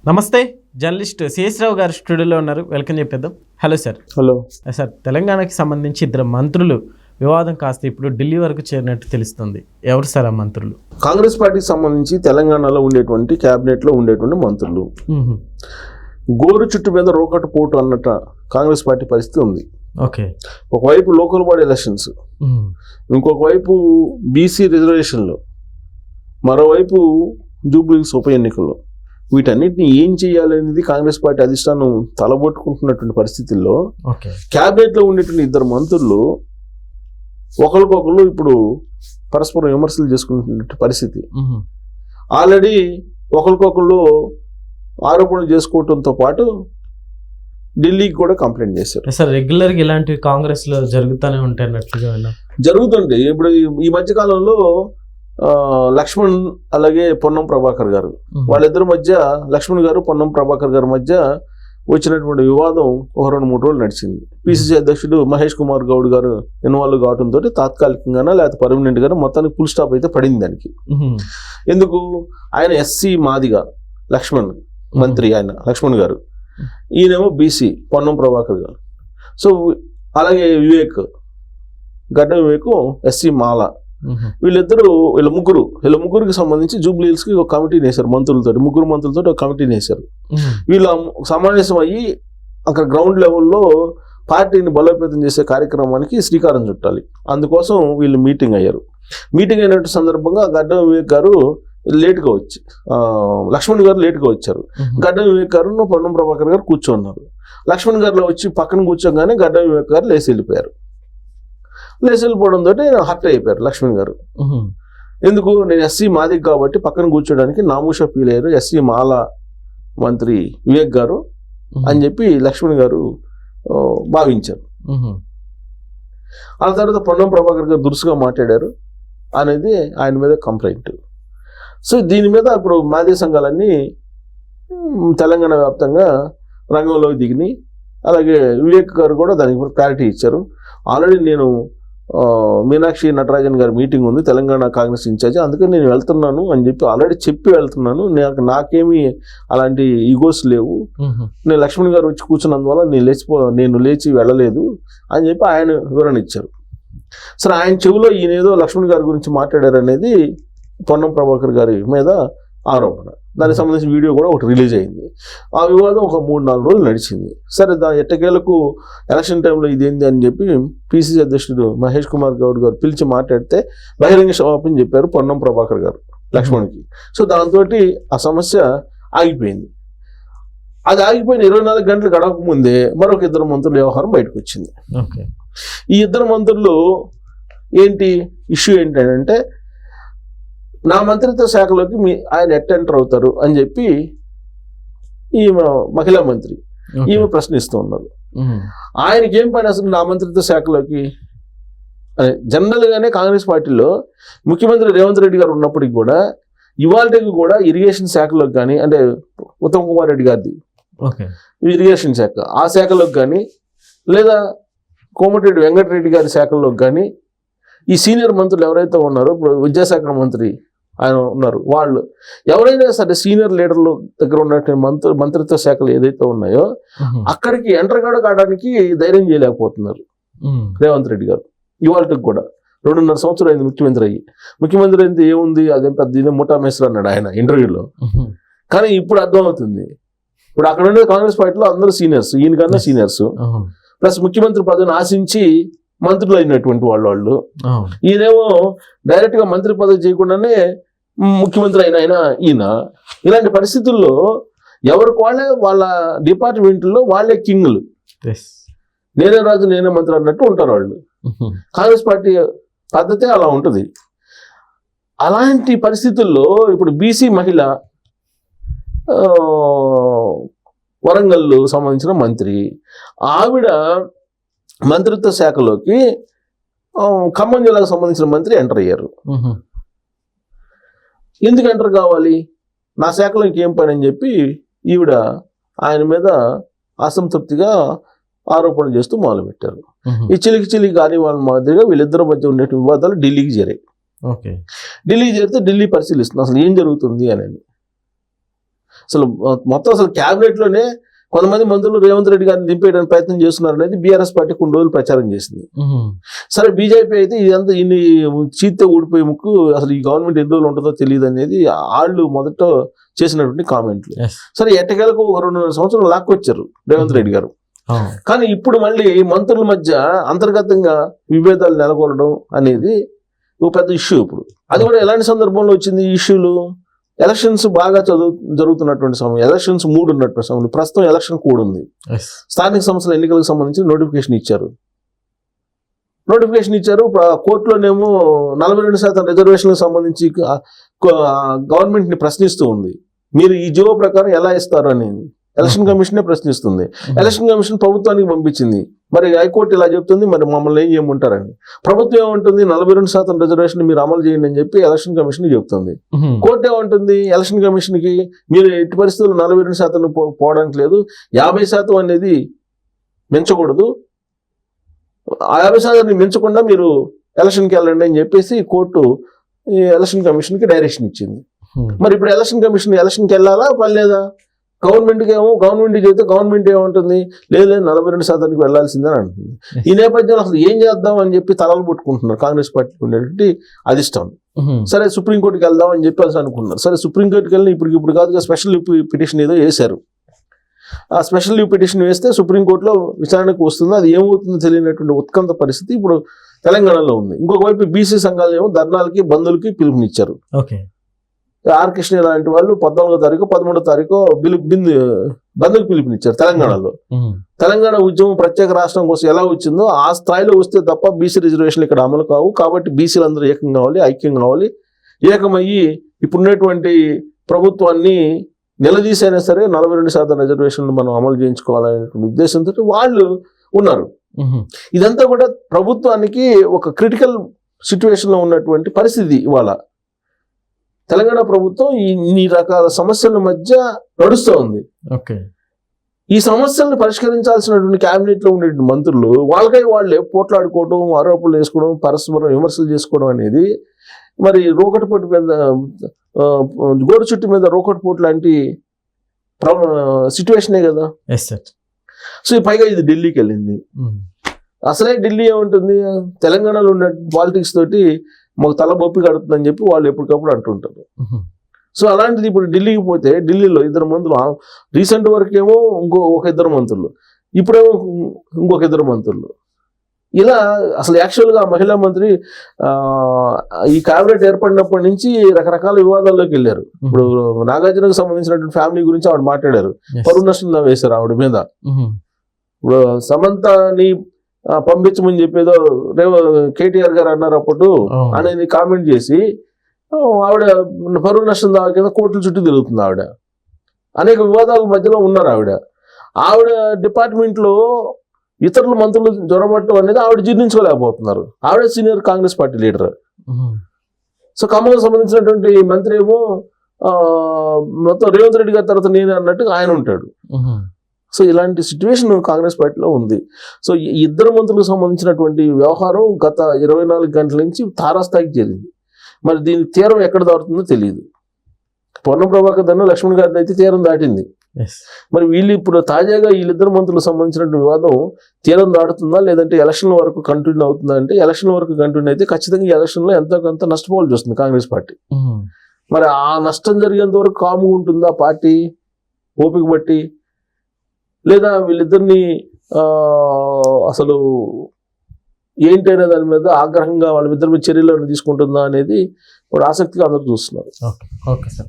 నమస్తే, journalist CS రావు గారు స్టూడియోలో ఉన్నారు. వెల్కమ్ చెప్పేద్దాం. Hello sir. హలో సార్, తెలంగాణకి సంబంధించి ఇద్దరు మంత్రులు వివాదం కాస్త ఇప్పుడు ఢిల్లీ వరకు చేరినట్టు తెలుస్తుంది. ఎవరు సార్ ఆ మంత్రులు? కాంగ్రెస్ పార్టీకి సంబంధించి తెలంగాణలో ఉండేటువంటి క్యాబినెట్లో ఉండేటువంటి మంత్రులు. గోరు చుట్టు మీద రోకట్టు పోటు అన్నట్టు కాంగ్రెస్ పార్టీ పరిస్థితి ఉంది. ఓకే. ఒకవైపు లోకల్ బాడీ ఎలక్షన్స్, ఇంకొక వైపు బీసీ రిజర్వేషన్లు, మరోవైపు జూబ్లీహిల్స్ ఉప ఎన్నికలు. వీటన్నిటిని ఏం చేయాలనేది కాంగ్రెస్ పార్టీ అధిష్టానం తలబొట్టుకుంటున్నటువంటి పరిస్థితుల్లో క్యాబినెట్లో ఉండేటువంటి ఇద్దరు మంత్రులు ఒకరికొకరు ఇప్పుడు పరస్పరం విమర్శలు చేసుకుంటున్న పరిస్థితి. ఆల్రెడీ ఒకరికొకరు ఆరోపణలు చేసుకోవడంతో పాటు ఢిల్లీకి కూడా కంప్లైంట్ చేశారు. సార్, రెగ్యులర్గా ఇలాంటివి కాంగ్రెస్లో జరుగుతూనే ఉంటాయి అన్నట్లుగా జరుగుతుంటాయి. ఇప్పుడు ఈ మధ్యకాలంలో లక్ష్మణ్ అలాగే పొన్నం ప్రభాకర్ గారు, వాళ్ళిద్దరి మధ్య, లక్ష్మణ్ గారు పొన్నం ప్రభాకర్ గారి మధ్య వచ్చినటువంటి వివాదం ఒక 2-3 రోజులు నడిచింది. పిసిసి అధ్యక్షుడు మహేష్ కుమార్ గౌడ్ గారు ఇన్వాల్వ్ కావడంతో తాత్కాలికంగానే లేకపోతే పర్మనెంట్ గానే మొత్తానికి ఫుల్ స్టాప్ అయితే పడింది దానికి. ఎందుకు? ఆయన ఎస్సీ మాదిగా లక్ష్మణ్ మంత్రి, ఆయన లక్ష్మణ్ గారు, ఈయనేమో బీసీ పొన్నం ప్రభాకర్ గారు. సో అలాగే గడ్డ వివేక్ ఎస్సీ మాల, వీళ్ళ ముగ్గురికి సంబంధించి జూబ్లీహిల్స్ కి ఒక కమిటీని వేశారు. ముగ్గురు మంత్రులతో ఒక కమిటీని వేశారు. వీళ్ళు సమావేశం అయ్యి అక్కడ గ్రౌండ్ లెవెల్లో పార్టీని బలోపేతం చేసే కార్యక్రమానికి శ్రీకారం చుట్టాలి. అందుకోసం వీళ్ళు మీటింగ్ అయ్యారు. మీటింగ్ అయినట్టు సందర్భంగా గడ్డ వివేక్ గారు లేట్గా వచ్చి, లక్ష్మణ్ గారు లేట్గా వచ్చారు. గడ్డ వివేక్ గారు పొన్నం ప్రభాకర్ గారు కూర్చోన్నారు. లక్ష్మణ్ గారిలో వచ్చి పక్కన కూర్చోగానే గడ్డ వివేక్ గారు లేచి వెళ్ళిపోయారు. వెళ్ళిపోవడంతో హర్ట్ అయిపోయారు లక్ష్మణ్ గారు. ఎందుకు? నేను ఎస్సీ మాదిక్ కాబట్టి పక్కన కూర్చోడానికి నామూష ఫీల్ అయ్యారు ఎస్సీ మాల మంత్రి వివేక్ గారు అని చెప్పి లక్ష్మణ్ గారు భావించారు. ఆ తర్వాత పొన్నం ప్రభాకర్ గారు దురుసుగా మాట్లాడారు అనేది ఆయన మీద కంప్లైంట్. సో దీని మీద ఇప్పుడు మాదిగ సంఘాలన్నీ తెలంగాణ వ్యాప్తంగా రంగంలోకి దిగినాయి. అలాగే వివేక్ గారు కూడా దానికి క్లారిటీ ఇచ్చారు. ఆల్రెడీ నేను మీనాక్షి నటరాజన్ గారి మీటింగ్ ఉంది, తెలంగాణ కాంగ్రెస్ ఇన్ఛార్జ్, అందుకని నేను వెళ్తున్నాను అని చెప్పి ఆల్రెడీ చెప్పి వెళ్తున్నాను. నాకేమీ అలాంటి ఈగోస్ లేవు. నేను లక్ష్మణ్ గారు వచ్చి కూర్చున్నందువల్ల నేను లేచి వెళ్ళలేదు అని చెప్పి ఆయన వివరణ ఇచ్చారు. సరే, ఆయన చెవిలో ఈయన ఏదో లక్ష్మణ్ గారి గురించి మాట్లాడారు అనేది పొన్నం ప్రభాకర్ గారి మీద ఆరోపణ. దానికి సంబంధించిన వీడియో కూడా ఒకటి రిలీజ్ అయింది. ఆ వివాదం ఒక 3-4 రోజులు నడిచింది. సరే, ఎట్టకేలకు ఎలక్షన్ టైంలో ఇదేంది అని చెప్పి పిసిసి అధ్యక్షుడు మహేష్ కుమార్ గౌడ్ గారు పిలిచి మాట్లాడితే బహిరంగ క్షమాపణ చెప్పారు పొన్నం ప్రభాకర్ గారు లక్ష్మణ్కి. సో దాంతో ఆ సమస్య ఆగిపోయింది. అది ఆగిపోయిన 24 గంటలు గడవక ముందే మరొక ఇద్దరు మంత్రుల వ్యవహారం బయటకు వచ్చింది. ఈ ఇద్దరు మంత్రులు ఇష్యూ ఏంటంటే, నా మంత్రిత్వ శాఖలోకి ఆయన ఎంటర్ అవుతారు అని చెప్పి ఈమె మహిళా మంత్రి ఈమె ప్రశ్నిస్తూ ఉన్నారు. ఆయనకి ఏం పని అసలు నా మంత్రిత్వ శాఖలోకి? జనరల్గానే కాంగ్రెస్ పార్టీలో ముఖ్యమంత్రి రేవంత్ రెడ్డి గారు ఉన్నప్పటికి కూడా ఇవాళకి కూడా ఇరిగేషన్ శాఖలోకి కానీ, అంటే ఉత్తమ్ కుమార్ రెడ్డి గారిది ఇరిగేషన్ శాఖ, ఆ శాఖలోకి కానీ, లేదా కోమటిరెడ్డి వెంకటరెడ్డి గారి శాఖల్లోకి కానీ ఈ సీనియర్ మంత్రులు ఎవరైతే ఉన్నారో, ఇప్పుడు విద్యాశాఖ మంత్రి ఆయన ఉన్నారు, వాళ్ళు ఎవరైనా సరే సీనియర్ లీడర్ల దగ్గర ఉన్నటువంటి మంత్రిత్వ శాఖలు ఏదైతే ఉన్నాయో అక్కడికి ఎంటర్ కావడానికి ధైర్యం చేయలేకపోతున్నారు రేవంత్ రెడ్డి గారు. ఇవాళకి కూడా 2.5 సంవత్సరాలు అయింది ముఖ్యమంత్రి అయితే ఏముంది, అదే పెద్ద ముఠా మేస్త్రి అన్నాడు ఆయన ఇంటర్వ్యూలో. కానీ ఇప్పుడు అర్థమవుతుంది, ఇప్పుడు అక్కడ ఉండే కాంగ్రెస్ పార్టీలో అందరూ సీనియర్స్, ఈయనకన్నా సీనియర్స్, ప్లస్ ముఖ్యమంత్రి పదవిని ఆశించి మంత్రులు అయినటువంటి వాళ్ళు. ఈయనేమో డైరెక్ట్ గా మంత్రి పదవి చేయకుండానే ముఖ్యమంత్రి అయిన ఈయన. ఇలాంటి పరిస్థితుల్లో ఎవరికి వాళ్ళ డిపార్ట్మెంట్లో వాళ్ళే కింగ్లు, నేనే రాజు నేనే మంత్రి అన్నట్టు ఉంటారు వాళ్ళు. కాంగ్రెస్ పార్టీ పద్ధతే అలా ఉంటుంది. అలాంటి పరిస్థితుల్లో ఇప్పుడు బీసీ మహిళ, వరంగల్ సంబంధించిన మంత్రి, ఆవిడ మంత్రిత్వ శాఖలోకి ఖమ్మం జిల్లాకు సంబంధించిన మంత్రి ఎంటర్ అయ్యారు. ఎందుకు ఎంటర్ కావాలి, నా శాఖలో ఇంకేం పని అని చెప్పి ఈవిడ ఆయన మీద అసంతృప్తిగా ఆరోపణలు చేస్తూ మొదలుపెట్టారు. ఈ చిలికి కాని వాళ్ళ మాదిరిగా వీళ్ళిద్దరి మధ్య ఉండే వివాదాలు ఢిల్లీకి చేరాయి. ఢిల్లీకి చేరితే ఢిల్లీ పరిశీలిస్తుంది అసలు ఏం జరుగుతుంది అనేది. అసలు మొత్తం అసలు క్యాబినెట్ లోనే కొంతమంది మంత్రులు రేవంత్ రెడ్డి గారిని దింపేయడానికి ప్రయత్నం చేస్తున్నారు అనేది బీఆర్ఎస్ పార్టీ కొన్ని రోజులు ప్రచారం చేసింది. సరే బీజేపీ అయితే ఇదంతా ఇన్ని చీత్తే ఊడిపోయే ముక్కు, అసలు ఈ గవర్నమెంట్ ఎన్ని రోజులు ఉంటుందో తెలియదు అనేది వాళ్ళు మొదట చేసినటువంటి కామెంట్లు. సరే ఎట్టకేలకు 2.5 సంవత్సరాలు లాక్కొచ్చారు రేవంత్ రెడ్డి గారు. కానీ ఇప్పుడు మళ్ళీ మంత్రుల మధ్య అంతర్గతంగా విభేదాలు నెలకొనడం అనేది ఒక పెద్ద ఇష్యూ. ఇప్పుడు అది కూడా ఎలాంటి సందర్భంలో వచ్చింది ఈ ఇష్యూలు? ఎలక్షన్స్ బాగా జరుగుతున్నటువంటి సమయం, ఎలక్షన్స్ మూడు ఉన్నటువంటి సమయంలో, ప్రస్తుతం ఎలక్షన్ కూడా ఉంది. స్థానిక సంస్థల ఎన్నికలకు సంబంధించి నోటిఫికేషన్ ఇచ్చారు. కోర్టులోనేమో 42% రిజర్వేషన్లకు సంబంధించి గవర్నమెంట్ ని ప్రశ్నిస్తూ ఉంది. మీరు ఈ జీవో ప్రకారం ఎలా ఇస్తారు అనేది ఎలక్షన్ కమిషనే ప్రశ్నిస్తుంది. ఎలక్షన్ కమిషన్ ప్రభుత్వానికి పంపించింది. మరి హైకోర్టు ఇలా చెప్తుంది, మరి మమ్మల్ని ఏం చేయమంటారని. ప్రభుత్వం ఏమంటుంది, 42% రిజర్వేషన్ మీరు అమలు చేయండి అని చెప్పి ఎలక్షన్ కమిషన్ చెప్తుంది. కోర్టు ఏమంటుంది ఎలక్షన్ కమిషన్ కి, మీరు ఎట్టి పరిస్థితుల్లో 42% పోవడానికి లేదు, 50% అనేది మించకూడదు, ఆ 50% మించకుండా మీరు ఎలక్షన్కి వెళ్ళండి అని చెప్పేసి కోర్టు ఎలక్షన్ కమిషన్ కి డైరెక్షన్ ఇచ్చింది. మరి ఇప్పుడు ఎలక్షన్ కమిషన్ ఎలక్షన్కి వెళ్ళాలా పర్లేదా? గవర్నమెంట్ చెబితే గవర్నమెంట్ ఏమంటుంది, లేదు 42%కి వెళ్లాల్సిందని అంటుంది. ఈ నేపథ్యంలో అసలు ఏం చేద్దాం అని చెప్పి తలలు పట్టుకుంటున్నారు కాంగ్రెస్ పార్టీకి ఉండేటువంటి అధిష్టానం. సరే సుప్రీంకోర్టుకి వెళ్దాం అని చెప్పి అనుకున్నారు. సరే సుప్రీంకోర్టుకి వెళ్ళిన ఇప్పుడు కాదు, స్పెషల్ పిటిషన్ ఏదో వేశారు. ఆ స్పెషల్ పిటిషన్ వేస్తే సుప్రీంకోర్టులో విచారణకు వస్తుంది. అది ఏమవుతుందో తెలియనటువంటి ఉత్కంఠ పరిస్థితి ఇప్పుడు తెలంగాణలో ఉంది. ఇంకొక వైపు బీసీ సంఘాలు ఏమో ధర్నాలకి బంధులకి పిలుపునిచ్చారు. ఆర్ కృష్ణ లాంటి వాళ్ళు 14వ తారీఖు 13వ తారీఖు బంధుకు పిలుపునిచ్చారు తెలంగాణలో. తెలంగాణ ఉద్యమం ప్రత్యేక రాష్ట్రం కోసం ఎలా వచ్చిందో ఆ స్థాయిలో వస్తే తప్ప బీసీ రిజర్వేషన్లు ఇక్కడ అమలు కావు. కాబట్టి బీసీలు అందరూ ఏకం కావాలి, ఐక్యం కావాలి, ఏకమయ్యి ఇప్పుడున్నటువంటి ప్రభుత్వాన్ని నిలదీసైనా సరే 42% రిజర్వేషన్లు మనం అమలు చేయించుకోవాలనేటువంటి ఉద్దేశంతో వాళ్ళు ఉన్నారు. ఇదంతా కూడా ప్రభుత్వానికి ఒక క్రిటికల్ సిచ్యువేషన్ లో ఉన్నటువంటి పరిస్థితి. ఇవాళ తెలంగాణ ప్రభుత్వం ఇన్ని రకాల సమస్యల మధ్య నడుస్తూ ఉంది. ఈ సమస్యలను పరిష్కరించాల్సినటువంటి క్యాబినెట్ లో ఉండే మంత్రులు వాళ్ళే పోట్లాడుకోవడం, ఆరోపణలు వేసుకోవడం, పరస్పరం విమర్శలు చేసుకోవడం అనేది మరి రోకటిపోటు మీద గోడు చుట్టు మీద రోకటిపోటు లాంటి సిచ్యువేషనే కదా. సో పైగా ఇది ఢిల్లీకి వెళ్ళింది. అసలే ఢిల్లీ ఏముంటుంది, తెలంగాణలో ఉన్న పాలిటిక్స్ తోటి మాకు తల బొప్పి కడుతుందని చెప్పి వాళ్ళు ఎప్పటికప్పుడు అంటుంటారు. సో అలాంటిది ఇప్పుడు ఢిల్లీకి పోతే ఢిల్లీలో 2 మంత్రులు, రీసెంట్ వరకు ఏమో ఒక 2 మంత్రులు, ఇప్పుడేమో ఇంకొక 2 మంత్రులు. ఇలా అసలు యాక్చువల్గా మహిళా మంత్రి ఈ క్యాబినెట్ ఏర్పడినప్పటి నుంచి రకరకాల వివాదాల్లోకి వెళ్ళారు. ఇప్పుడు నాగార్జునకు సంబంధించినటువంటి ఫ్యామిలీ గురించి ఆవిడ మాట్లాడారు, పరువు నష్టం వేశారు ఆవిడ మీద. ఇప్పుడు సమంతని పంపించమని చెప్పేదో కేటీఆర్ గారు అన్నారు అప్పుడు అనేది కామెంట్ చేసి ఆవిడ పరువు నష్టం దావా కింద కోర్టుల చుట్టూ తిరుగుతుంది. ఆవిడ అనేక వివాదాల మధ్యలో ఉన్నారు. ఆవిడ డిపార్ట్మెంట్ లో ఇతరుల మంత్రులు జ్వరబట్టడం అనేది ఆవిడ జీర్ణించుకోలేకపోతున్నారు. ఆవిడ senior Congress party leader. So ఖమ్మంకి సంబంధించినటువంటి మంత్రి ఏమో మొత్తం రేవంత్ రెడ్డి గారి తర్వాత నేను అన్నట్టు ఆయన ఉంటాడు. సో ఇలాంటి సిచ్యువేషన్ కాంగ్రెస్ పార్టీలో ఉంది. సో ఈ 2 మంత్రులకు సంబంధించినటువంటి వ్యవహారం గత 24 గంటల నుంచి తారాస్థాయికి చేరింది. మరి దీని తీరం ఎక్కడ దాటుతుందో తెలియదు. పొన్నం ప్రభాకర్ దాన్ని లక్ష్మణ్ గారిని అయితే తీరం దాటింది. మరి వీళ్ళు ఇప్పుడు తాజాగా వీళ్ళిద్దరు మంత్రులకు సంబంధించినటువంటి వివాదం తీరం దాటుతుందా, లేదంటే ఎలక్షన్ వరకు కంటిన్యూ అవుతుందా? అంటే ఎలక్షన్ వరకు కంటిన్యూ అయితే ఖచ్చితంగా ఈ ఎలక్షన్ లో ఎంతో కొంత నష్టపోవాల్సి వస్తుంది కాంగ్రెస్ పార్టీ. మరి ఆ నష్టం జరిగేంత వరకు కాముగా ఉంటుందా పార్టీ ఓపిక బట్టి, లేదా వీళ్ళిద్దరిని అసలు ఏంటనే దాని మీద ఆగ్రహంగా వాళ్ళిద్దరి మీద చర్యలను తీసుకుంటుందా అనేది ఇప్పుడు ఆసక్తిగా అందరూ చూస్తున్నారు. Okay sir.